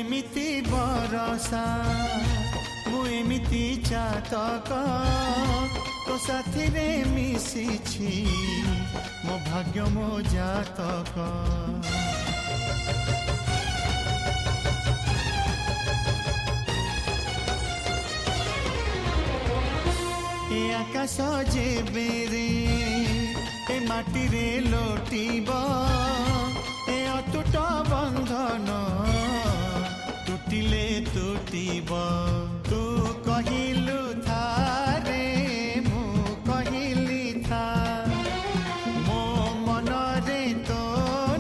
एमिति बरसा मु एमिति चातक तो साथी रे मिशिछि मो भाग्य मो जातक ए आकाश जे बेरे ए माटी रे लोटिब ए अटूट बंधन टूटिले टूटिब तू कहिलु थारे मु कहिली था मो मन रे तो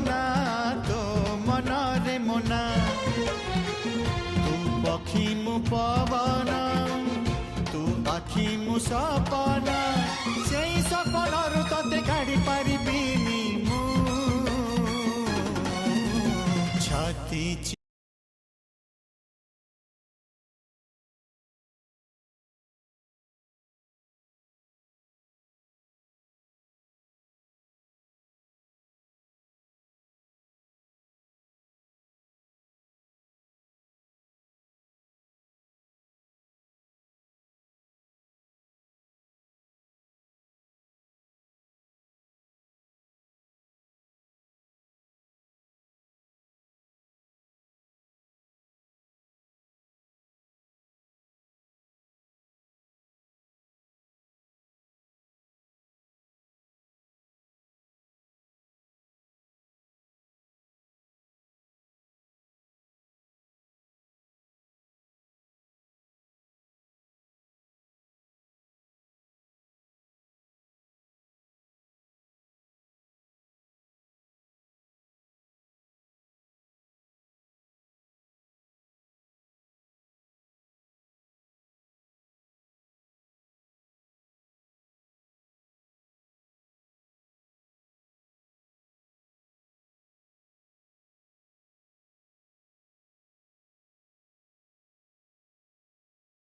ना तो मन रे मोना तू पक्षी मु पवन तू आखि मु सपना से सपन तते काढ़ी पारिबिनी मु छाती